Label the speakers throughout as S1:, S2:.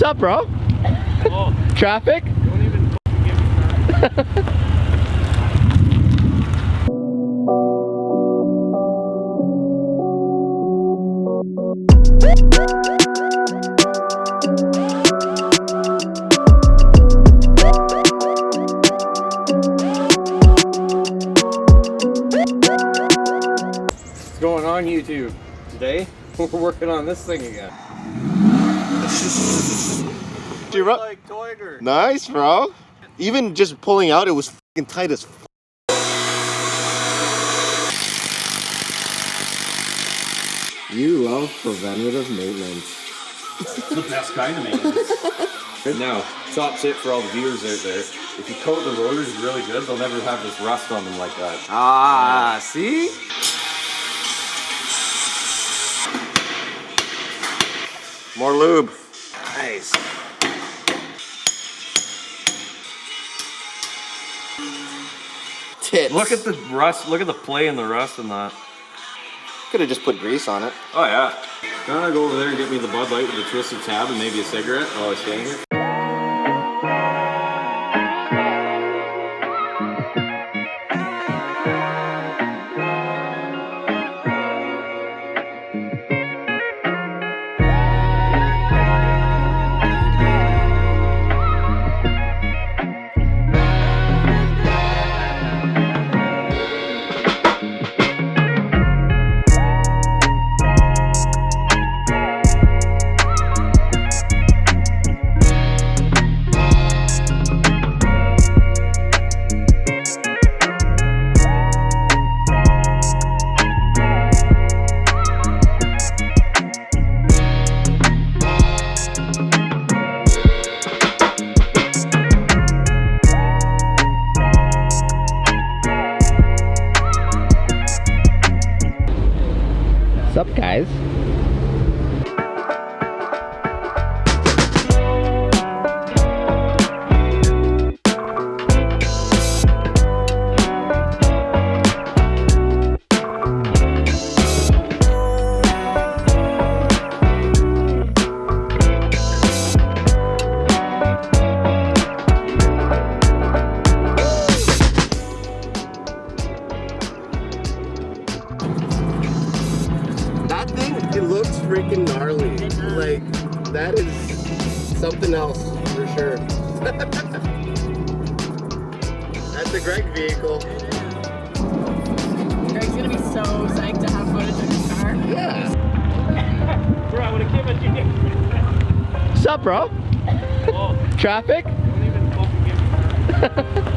S1: up, bro?
S2: Oh.
S1: Traffic?
S2: Don't even fucking get me started. What's going on YouTube? Today we're working on this thing again.
S1: Like Toiger. Nice, bro. Even just pulling out, it was fucking tight as f. You love preventative maintenance.
S2: It's the best kind of maintenance. Now, top tip for all the viewers out there. If you coat the rotors really good, they'll never have this rust on them like that.
S1: Ah, see? More lube. Nice. Tits.
S2: Look at the rust, look at the play in the rust and that.
S1: Could have just put grease on it.
S2: Oh yeah. Can I go over there and get me the Bud Light with the twisted tab and maybe a cigarette while I stay here?
S1: What's up, guys? It looks freaking gnarly. Like, that is something else for sure. That's a Greg vehicle.
S3: Greg's gonna be so psyched to have footage of his car.
S1: Yeah.
S2: Bro, I would have given you.
S1: What's up, bro?
S2: Oh.
S1: Traffic?
S2: Don't even fucking get me started.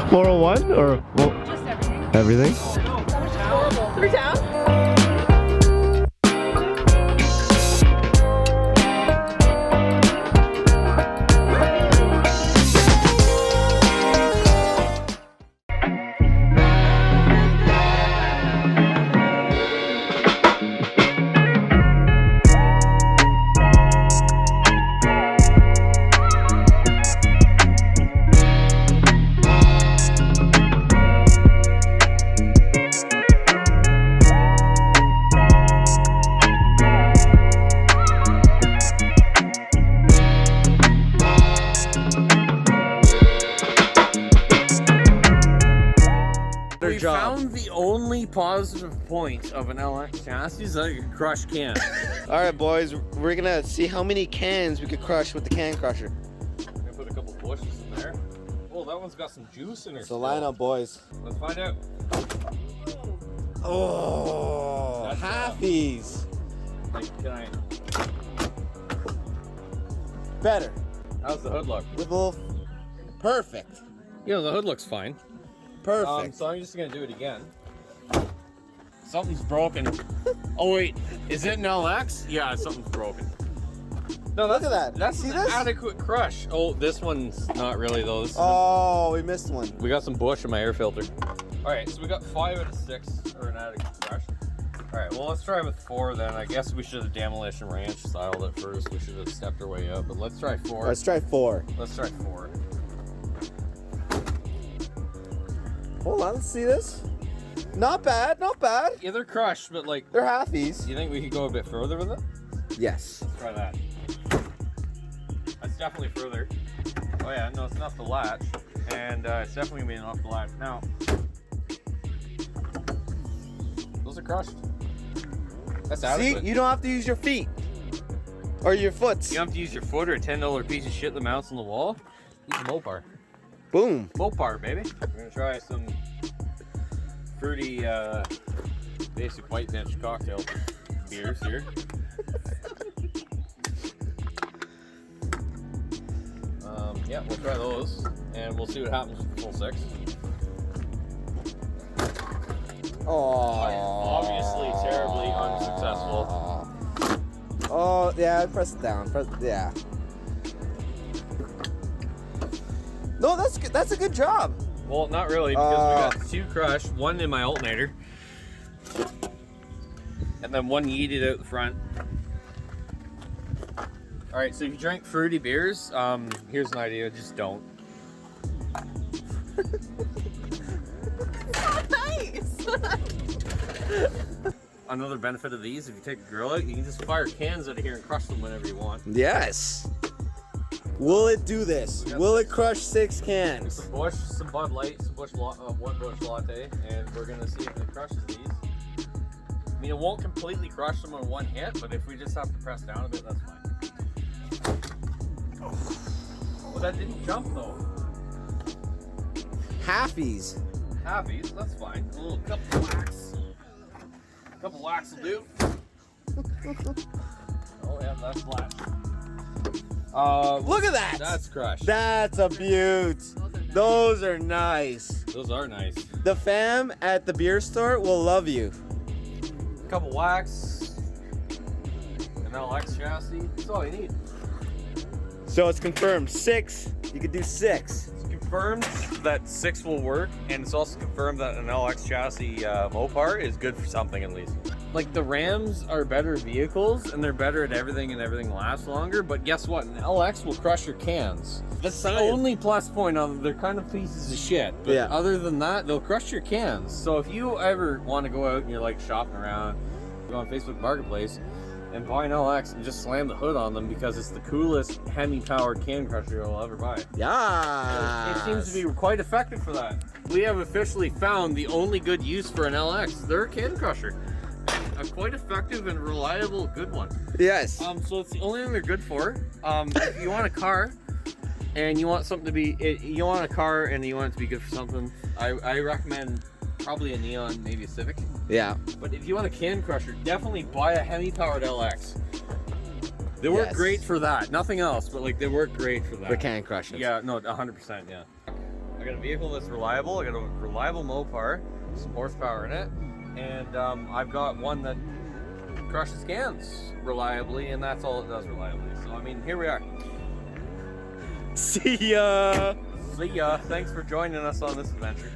S1: $401 or well,
S3: Just everything.
S1: everything?
S3: Through town? We found the only positive point of an LX chassis is that you can crush cans.
S1: All right, boys, we're gonna see how many cans we could crush with the can crusher.
S2: I'm gonna put a couple bushes in there. Oh, that one's got some juice in her.
S1: So line up, boys.
S2: Let's find out.
S1: Oh,
S2: That's
S1: halfies.
S2: Like, can I?
S1: Better.
S2: How's the hood look?
S1: With a little. Perfect.
S2: Yeah, the hood looks fine.
S1: Perfect.
S2: So I'm just gonna do it again. Something's broken. Oh wait, is it an LX? Yeah, something's broken. No,
S1: Look at that.
S2: That's
S1: See
S2: an
S1: this?
S2: adequate crush. Oh, this one's not really though. This is
S1: Oh, we missed one.
S2: we got some bush in my air filter. All right, so we got 5 out of 6 are an adequate crush. All
S3: Alright, well let's try with 4 then. I guess we should have demolition ranch styled it first. We should have stepped our way up, but let's try 4.
S1: Let's try 4.
S3: Let's try 4.
S1: Hold on, let's see this. Not bad, not bad.
S3: Yeah, they're crushed, but like...
S1: They're halfies.
S3: You think we could go a bit further with it?
S1: Yes.
S3: Let's try that. That's definitely further. Oh yeah, no, it's enough to latch. And it's definitely gonna be enough to latch. Now, those are crushed. That's adequate.
S1: See, you don't have to use your feet. Or your foots.
S3: You don't have to use your foot or a $10 piece of shit that mounts on the wall. Use a Mopar.
S1: Boom.
S3: Mopar, baby. We're gonna try some fruity, basic white bench cocktail beers here. Yeah, we'll try those, and we'll see what happens with the full 6.
S1: Oh.
S3: Obviously terribly unsuccessful.
S1: Oh, yeah, press it down. Yeah. No, that's good. That's a good job.
S3: Well, not really, because we got 2 crushed, 1 in my alternator, and then 1 yeeted out the front. Alright, so if you drink fruity beers, here's an idea, just don't.
S4: Nice!
S3: Another benefit of these, if you take the grill out, you can just fire cans out of here and crush them whenever you want.
S1: Yes. Will it do this? Will it crush 6 cans?
S3: Some Busch, some Bud Light, some one Busch Latte, and we're gonna see if it crushes these. I mean, it won't completely crush them in 1 hit, but if we just have to press down a bit, that's fine. Well, that didn't jump though.
S1: Halfies.
S3: Halfies, that's fine. A little couple whacks. A couple whacks will do. Oh yeah, that's flat.
S1: Look at that.
S3: That's crushed.
S1: That's a beaut. Those are nice.
S3: Those are nice.
S1: The fam at the beer store will love you.
S3: A couple whacks. An LX chassis. That's all you need.
S1: So it's confirmed. 6. You could do 6.
S3: It's confirmed that 6 will work, and it's also confirmed that an LX chassis Mopar is good for something at least. Like, the Rams are better vehicles, and they're better at everything, and everything lasts longer, but guess what? An LX will crush your cans. That's the only plus point on them. They're kind of pieces of shit, but
S1: Yeah.
S3: other than that, they'll crush your cans. So if you ever want to go out and you're like shopping around, go on Facebook Marketplace, and buy an LX and just slam the hood on them because it's the coolest Hemi-powered can crusher you'll ever buy.
S1: Yeah.
S3: It seems to be quite effective for that. We have officially found the only good use for an LX. They're a can crusher. A quite effective and reliable good one.
S1: Yes.
S3: So it's the only thing they're good for. If you want a car and you want something to be, you want a car and you want it to be good for something, I recommend probably a Neon, maybe a Civic.
S1: Yeah.
S3: But if you want a can crusher, definitely buy a Hemi-powered LX. They work great for that. Nothing else, but like they work great for that.
S1: For can crushers.
S3: Yeah, no, 100%, yeah. I got a vehicle that's reliable. I got a reliable Mopar, some horsepower in it, and I've got one that crushes cans reliably, and that's all it does reliably. So I mean, here we are.
S1: See ya.
S3: See ya. Thanks for joining us on this adventure.